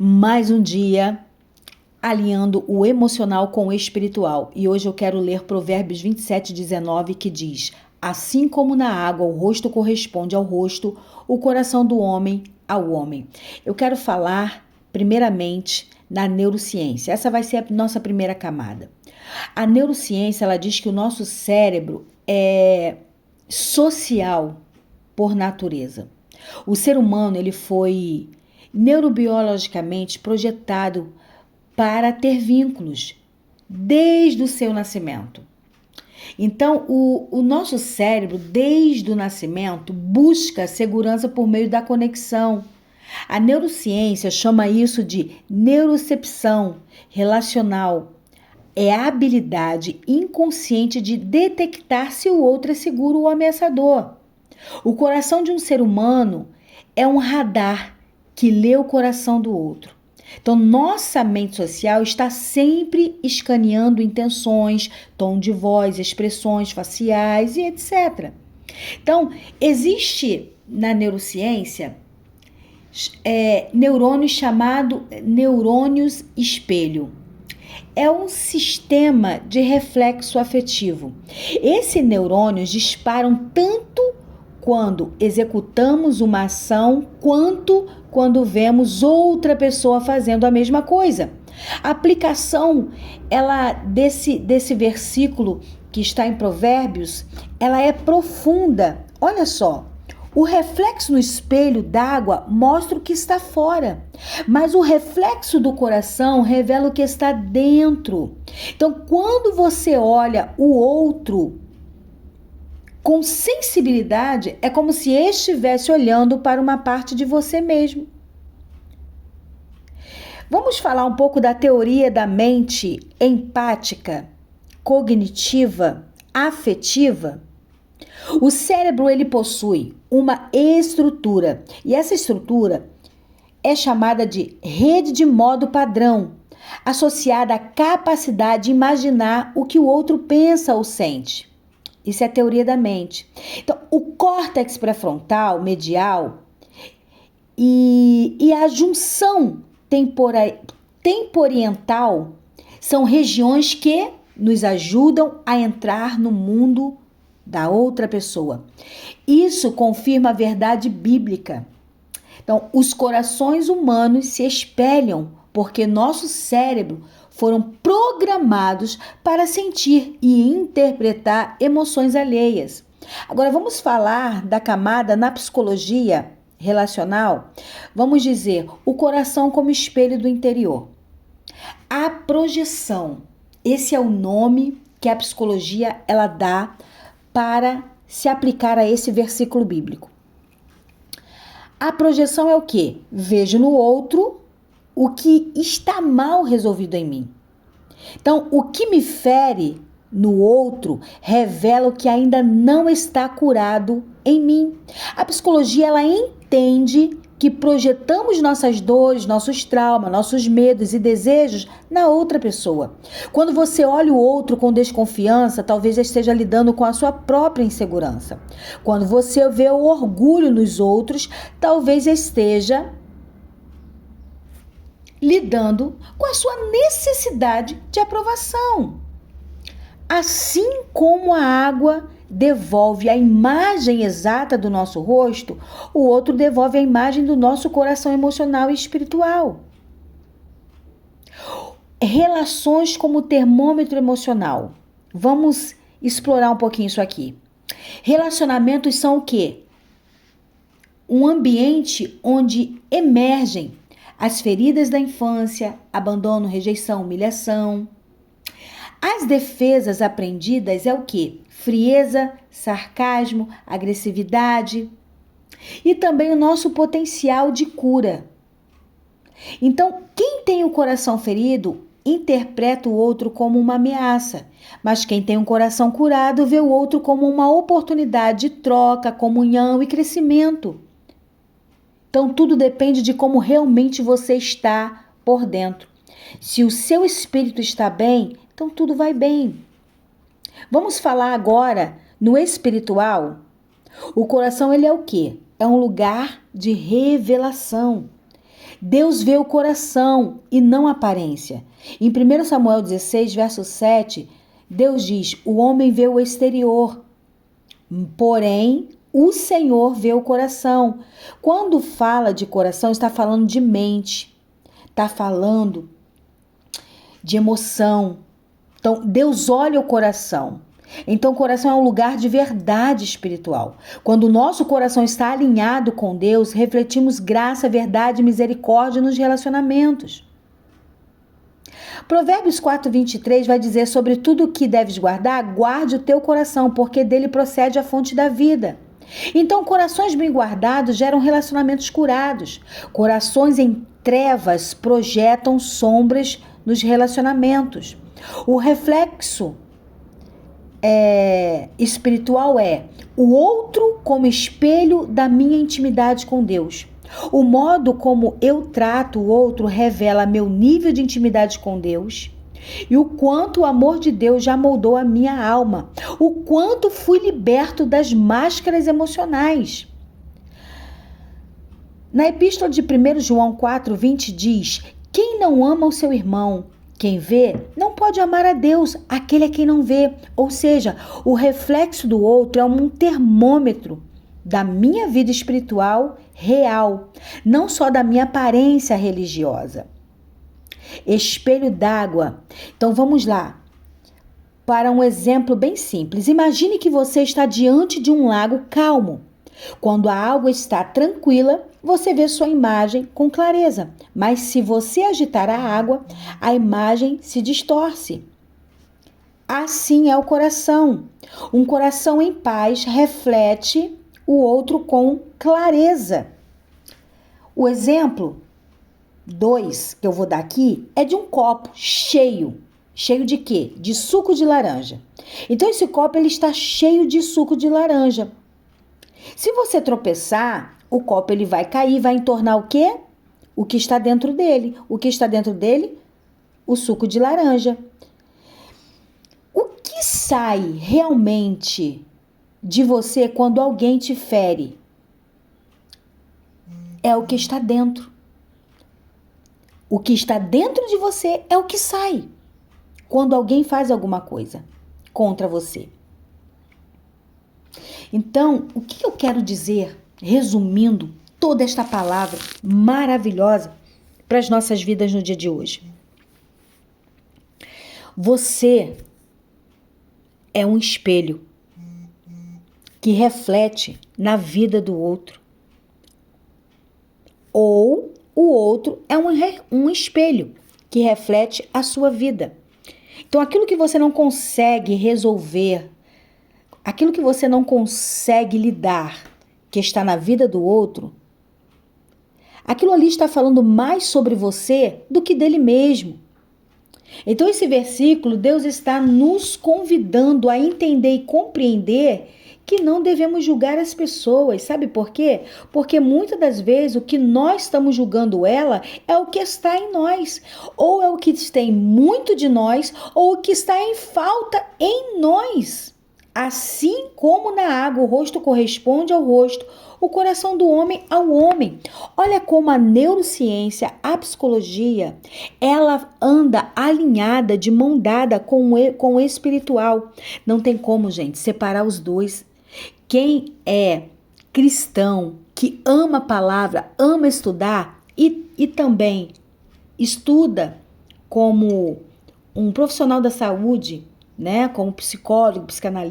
Mais um dia alinhando o emocional com o espiritual. E hoje eu quero ler Provérbios 27:19, que diz: assim como na água o rosto corresponde ao rosto, o coração do homem ao homem. Eu quero falar primeiramente na neurociência. Essa vai ser a nossa primeira camada. A neurociência, ela diz que o nosso cérebro é social por natureza. O ser humano, ele foi neurobiologicamente projetado para ter vínculos desde o seu nascimento. Então, o nosso cérebro, desde o nascimento, busca segurança por meio da conexão. A neurociência chama isso de neurocepção relacional. É a habilidade inconsciente de detectar se o outro é seguro ou ameaçador. O coração de um ser humano é um radar que lê o coração do outro. Então, nossa mente social está sempre escaneando intenções, tom de voz, expressões faciais e etc. Então, existe na neurociência neurônios chamado neurônios espelho. É um sistema de reflexo afetivo. Esses neurônios disparam tanto quando executamos uma ação, quanto quando vemos outra pessoa fazendo a mesma coisa. A aplicação desse versículo que está em Provérbios, ela é profunda. Olha só, o reflexo no espelho d'água mostra o que está fora, mas o reflexo do coração revela o que está dentro. Então, quando você olha o outro com sensibilidade, é como se estivesse olhando para uma parte de você mesmo. Vamos falar um pouco da teoria da mente empática, cognitiva, afetiva? O cérebro, ele possui uma estrutura, e essa estrutura é chamada de rede de modo padrão, associada à capacidade de imaginar o que o outro pensa ou sente. Isso é a teoria da mente. Então, o córtex pré-frontal, medial e a junção temporiental são regiões que nos ajudam a entrar no mundo da outra pessoa. Isso confirma a verdade bíblica. Então, os corações humanos se espelham porque nosso cérebro foram programados para sentir e interpretar emoções alheias. Agora, vamos falar da camada na psicologia relacional? Vamos dizer, o coração como espelho do interior. A projeção, esse é o nome que a psicologia ela dá para se aplicar a esse versículo bíblico. A projeção é o quê? Vejo no outro o que está mal resolvido em mim. Então, o que me fere no outro revela o que ainda não está curado em mim. A psicologia, ela entende que projetamos nossas dores, nossos traumas, nossos medos e desejos na outra pessoa. Quando você olha o outro com desconfiança, talvez esteja lidando com a sua própria insegurança. Quando você vê o orgulho nos outros, talvez esteja lidando com a sua necessidade de aprovação. Assim como a água devolve a imagem exata do nosso rosto, o outro devolve a imagem do nosso coração emocional e espiritual. Relações como termômetro emocional. Vamos explorar um pouquinho isso aqui. Relacionamentos são o quê? Um ambiente onde emergem as feridas da infância, abandono, rejeição, humilhação. As defesas aprendidas é o quê? Frieza, sarcasmo, agressividade e também o nosso potencial de cura. Então, quem tem o coração ferido interpreta o outro como uma ameaça, mas quem tem um coração curado vê o outro como uma oportunidade de troca, comunhão e crescimento. Então, tudo depende de como realmente você está por dentro. Se o seu espírito está bem, então tudo vai bem. Vamos falar agora no espiritual. O coração, ele é o quê? É um lugar de revelação. Deus vê o coração e não a aparência. Em 1 Samuel 16, verso 7, Deus diz: o homem vê o exterior, porém o Senhor vê o coração. Quando fala de coração, está falando de mente, está falando de emoção. Então, Deus olha o coração. Então, o coração é um lugar de verdade espiritual. Quando o nosso coração está alinhado com Deus, refletimos graça, verdade e misericórdia nos relacionamentos. Provérbios 4:23 vai dizer: sobre tudo o que deves guardar, guarde o teu coração, porque dele procede a fonte da vida. Então, corações bem guardados geram relacionamentos curados. Corações em trevas projetam sombras nos relacionamentos. O reflexo espiritual é o outro como espelho da minha intimidade com Deus. O modo como eu trato o outro revela meu nível de intimidade com Deus e o quanto o amor de Deus já moldou a minha alma, o quanto fui liberto das máscaras emocionais. Na epístola de 1 João 4:20 diz: quem não ama o seu irmão, quem vê, não pode amar a Deus, aquele a quem não vê. Ou seja, o reflexo do outro é um termômetro da minha vida espiritual real, não só da minha aparência religiosa. Espelho d'água. Então vamos lá. Para um exemplo bem simples, imagine que você está diante de um lago calmo. Quando a água está tranquila, você vê sua imagem com clareza. Mas se você agitar a água, a imagem se distorce. Assim é o coração. Um coração em paz reflete o outro com clareza. O exemplo 2 que eu vou dar aqui é de um copo cheio. Cheio de quê? De suco de laranja. Então esse copo ele está cheio de suco de laranja. Se você tropeçar, o copo ele vai cair, vai entornar o quê? O que está dentro dele. O que está dentro dele? O suco de laranja. O que sai realmente de você quando alguém te fere? É o que está dentro. O que está dentro de você é o que sai quando alguém faz alguma coisa contra você. Então, o que eu quero dizer, resumindo toda esta palavra maravilhosa para as nossas vidas no dia de hoje? Você é um espelho que reflete na vida do outro. Ou o outro é um espelho que reflete a sua vida. Então, aquilo que você não consegue resolver, aquilo que você não consegue lidar, que está na vida do outro, aquilo ali está falando mais sobre você do que dele mesmo. Então, esse versículo, Deus está nos convidando a entender e compreender que não devemos julgar as pessoas. Sabe por quê? Porque muitas das vezes o que nós estamos julgando ela é o que está em nós. Ou é o que tem muito de nós, ou o que está em falta em nós. Assim como na água o rosto corresponde ao rosto, o coração do homem ao homem. Olha como a neurociência, a psicologia, ela anda alinhada, de mão dada com o espiritual. Não tem como, gente, separar os dois. Quem é cristão, que ama a palavra, ama estudar e também estuda como um profissional da saúde, né, como psicólogo, psicanalista,